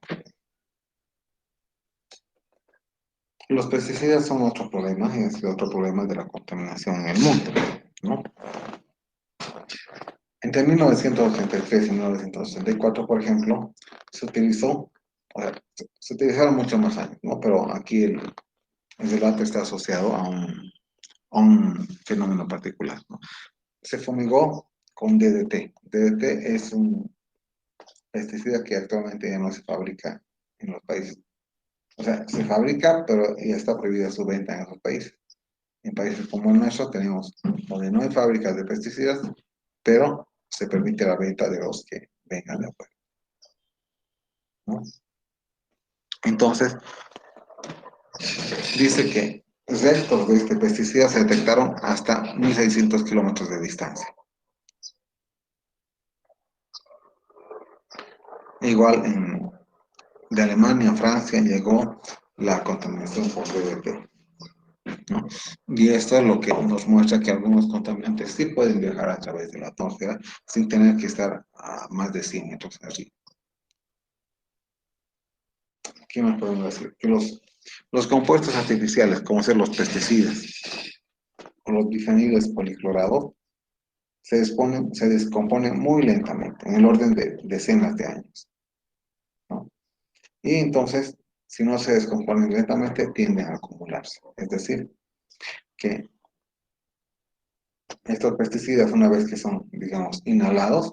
los pesticidas son otro problema, y es otro problema de la contaminación en el mundo, ¿no? Entre 1983 y 1984, por ejemplo, se utilizó O sea, se utilizaron muchos más años, ¿no? Pero aquí el debate está asociado a un fenómeno particular, ¿no? Se fumigó con DDT. DDT es un pesticida que actualmente ya no se fabrica en los países. O sea, se fabrica, pero ya está prohibida su venta en esos países. En países como el nuestro tenemos donde no hay fábricas de pesticidas, pero se permite la venta de los que vengan de afuera, ¿no? Entonces, dice que restos de este pesticida se detectaron hasta 1.600 kilómetros de distancia. Igual de Alemania a Francia llegó la contaminación por DDT, ¿no? Y esto es lo que nos muestra que algunos contaminantes sí pueden viajar a través de la atmósfera sin tener que estar a más de 100 metros arriba. ¿Qué más podemos decir? Que los compuestos artificiales, como ser los pesticidas o los bifenilos policlorados, se descomponen muy lentamente, en el orden de decenas de años, ¿no? Y entonces, si no se descomponen lentamente, tienden a acumularse. Es decir, que estos pesticidas, una vez que son, digamos, inhalados,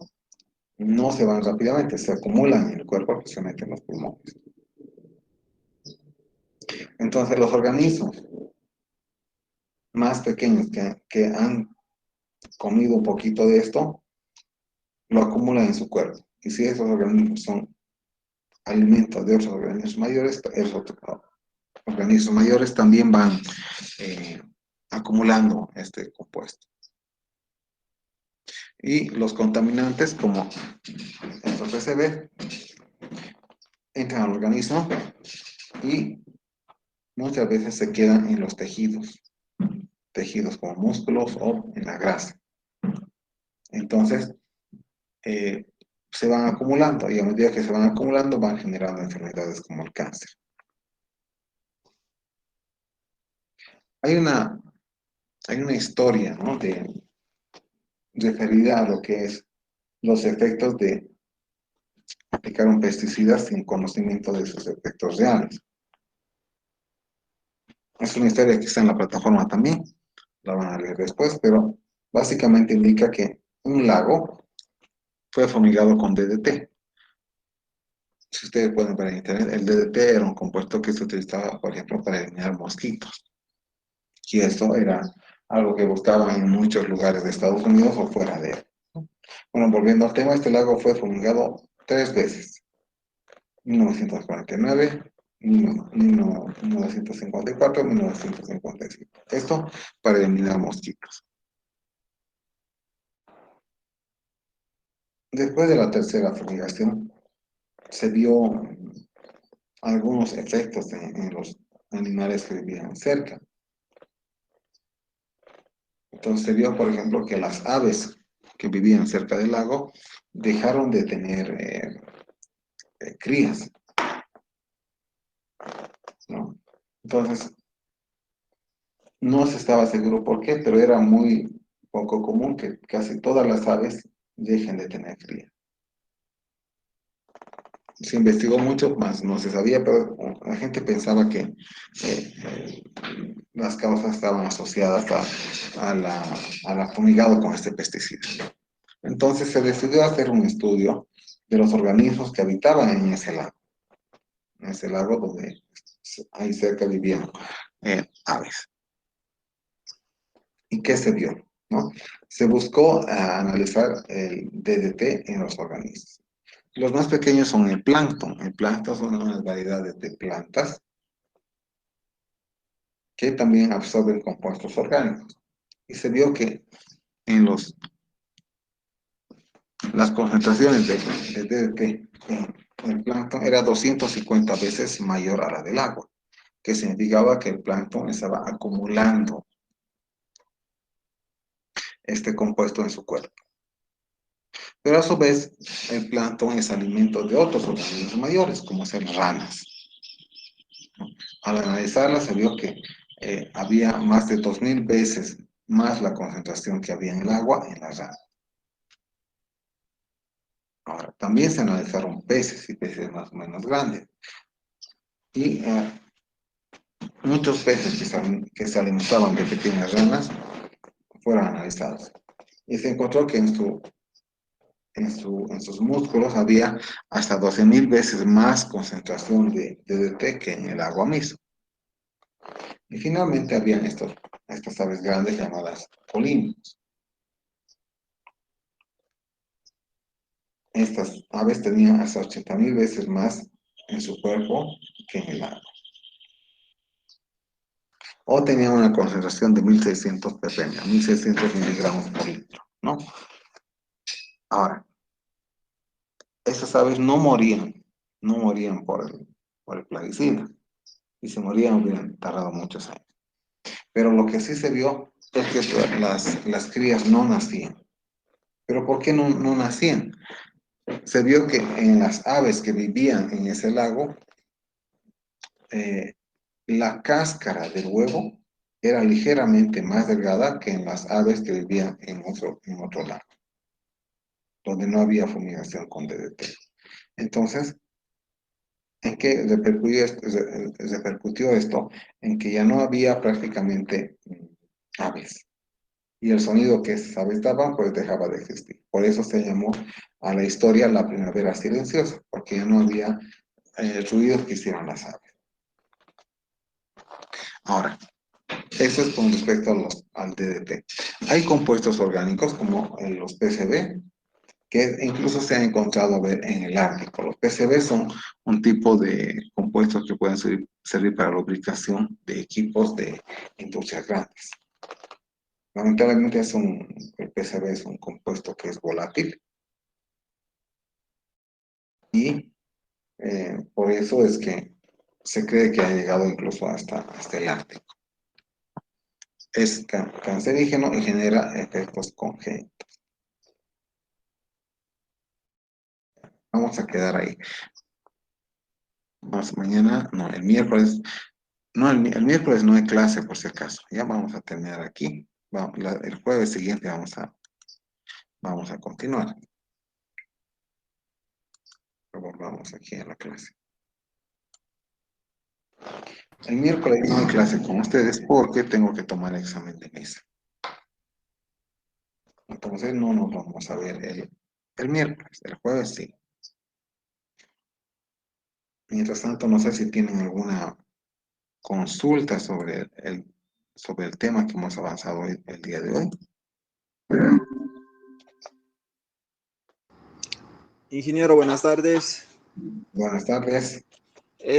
no se van rápidamente, se acumulan en el cuerpo, especialmente en los pulmones. Entonces, los organismos más pequeños que han comido un poquito de esto, lo acumulan en su cuerpo. Y si esos organismos son alimentos de otros organismos mayores, esos organismos mayores también van eh, acumulando este compuesto. Y los contaminantes, como el PCB, entran al organismo y muchas veces se quedan en los tejidos como músculos o en la grasa. Entonces, eh, se van acumulando y a medida que se van acumulando van generando enfermedades como el cáncer. Hay una, hay una historia, ¿no? Referida a lo que es los efectos de aplicar un pesticida sin conocimiento de sus efectos reales. Es una historia que está en la plataforma también, la van a leer después, pero básicamente indica que un lago fue fumigado con DDT. Si ustedes pueden ver en internet, el DDT era un compuesto que se utilizaba, por ejemplo, para eliminar mosquitos. Y esto era algo que buscaban en muchos lugares de Estados Unidos o fuera de él. Bueno, volviendo al tema, este lago fue fumigado 3 veces. 1949, 1954, 1955. Esto para eliminar mosquitos. Después de la tercera fumigación, se vio algunos efectos en los animales que vivían cerca. Entonces se vio, por ejemplo, que las aves que vivían cerca del lago dejaron de tener crías, ¿no? Entonces, no se estaba seguro por qué, pero era muy poco común que casi todas las aves dejen de tener cría. Se investigó mucho más, no se sabía, pero la gente pensaba que las causas estaban asociadas a la fumigado con este pesticida. Entonces se decidió hacer un estudio de los organismos que habitaban en ese lago donde ahí cerca vivían aves. ¿Y qué se vio? ¿No? Se buscó analizar el DDT en los organismos. Los más pequeños son el plancton. El plancton son unas variedades de plantas que también absorben compuestos orgánicos. Y se vio que en las concentraciones de DDT en el plancton era 250 veces mayor a la del agua, que significaba que el plancton estaba acumulando este compuesto en su cuerpo. Pero a su vez, el plancton es alimento de otros organismos mayores, como ser ranas. Al analizarla se vio que había más de 2.000 veces más la concentración que había en el agua en la rana. Ahora, también se analizaron peces y peces más o menos grandes. Y muchos peces que se alimentaban de pequeñas ranas fueron analizados. Y se encontró que en sus músculos había hasta 12.000 veces más concentración de DDT que en el agua misma. Y finalmente habían estas aves grandes llamadas polinos. Estas aves tenían hasta 80.000 veces más en su cuerpo que en el agua. O tenían una concentración de 1.600 ppm, 1.600 miligramos por litro, ¿no? Ahora, estas aves no morían por el plaguicida. Y si morían, hubieran tardado muchos años. Pero lo que sí se vio es que las crías no nacían. ¿Pero por qué no nacían? Se vio que en las aves que vivían en ese lago, eh, la cáscara del huevo era ligeramente más delgada que en las aves que vivían en otro lago, donde no había fumigación con DDT. Entonces, ¿en qué repercutió esto? En que ya no había prácticamente aves. Y el sonido que esas aves daban, pues dejaba de existir. Por eso se llamó a la historia la primavera silenciosa, porque ya no había ruidos que hicieran las aves. Ahora, eso es con respecto al DDT. Hay compuestos orgánicos como los PCB, que incluso se ha encontrado en el Ártico. Los PCB son un tipo de compuestos que pueden servir para lubricación de equipos de industrias grandes. Lamentablemente el PCB es un compuesto que es volátil y por eso es que se cree que ha llegado incluso hasta el Ártico. Es cancerígeno y genera efectos congénitos. Vamos a quedar ahí. Mañana, no, el miércoles, no, el miércoles no hay clase por si acaso. Ya vamos a terminar aquí. El jueves siguiente vamos a continuar. Volvamos aquí a la clase. El miércoles no hay clase con ustedes porque tengo que tomar el examen de mesa. Entonces no nos vamos a ver el miércoles, el jueves sí. Mientras tanto, no sé si tienen alguna consulta sobre el tema que hemos avanzado el día de hoy. Ingeniero, buenas tardes. Buenas tardes.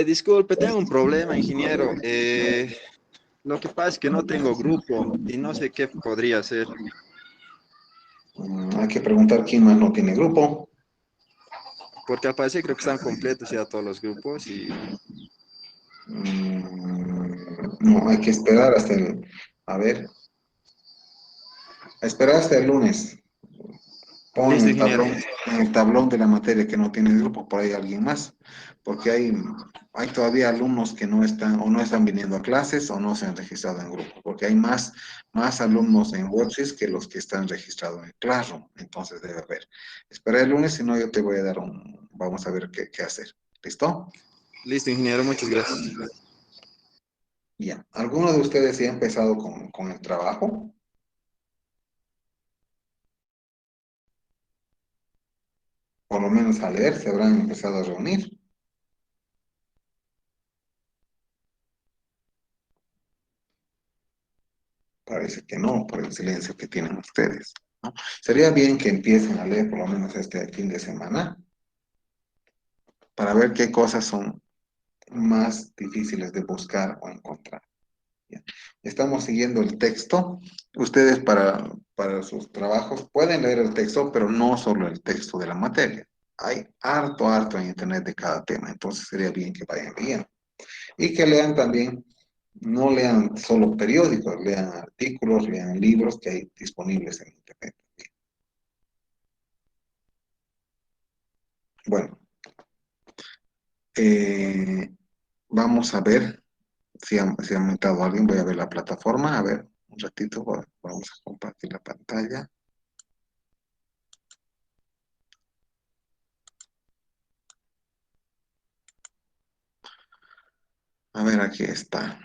Disculpe, tengo un problema, ingeniero. Lo que pasa es que no tengo grupo y no sé qué podría hacer. Hay que preguntar quién más no tiene grupo. Porque al parecer creo que están completos ya todos los grupos y No, hay que esperar a ver, esperar hasta el lunes. Pon listo, ingeniero. en el tablón de la materia que no tiene grupo, por ahí alguien más, porque hay todavía alumnos que no están o no están viniendo a clases o no se han registrado en grupo, porque hay más alumnos en Worksheets que los que están registrados en Classroom, entonces debe haber. Espera el lunes, si no yo te voy a dar vamos a ver qué hacer. ¿Listo? Listo, ingeniero, muchas gracias. Bien. ¿Alguno de ustedes ya ha empezado con el trabajo? Por lo menos a leer, se habrán empezado a reunir. Parece que no, por el silencio que tienen ustedes, ¿no? Sería bien que empiecen a leer por lo menos este fin de semana para ver qué cosas son más difíciles de buscar o encontrar. Bien. Estamos siguiendo el texto. Ustedes para sus trabajos pueden leer el texto, pero no solo el texto de la materia. Hay harto en internet de cada tema, entonces sería bien que vayan leyendo. Y que lean también, no lean solo periódicos, lean artículos, lean libros que hay disponibles en internet. Bueno, eh, vamos a ver si ha aumentado alguien. Voy a ver la plataforma. A ver, un ratito, vamos a compartir la pantalla. A ver, aquí está.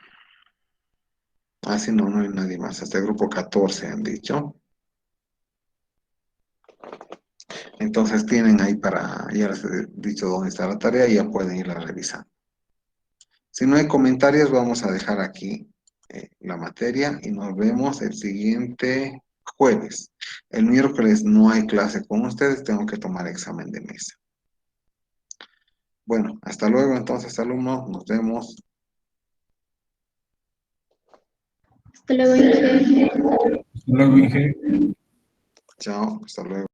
Ah, sí, no, no hay nadie más. Hasta el grupo 14 han dicho. Entonces tienen ahí para, ya les he dicho dónde está la tarea y ya pueden ir a revisar. Si no hay comentarios, vamos a dejar aquí la materia y nos vemos el siguiente jueves. El miércoles no hay clase con ustedes, tengo que tomar examen de mesa. Bueno, hasta luego entonces, alumnos, nos vemos. Hasta luego, Inge. Hasta luego, Inge. Chao, hasta luego.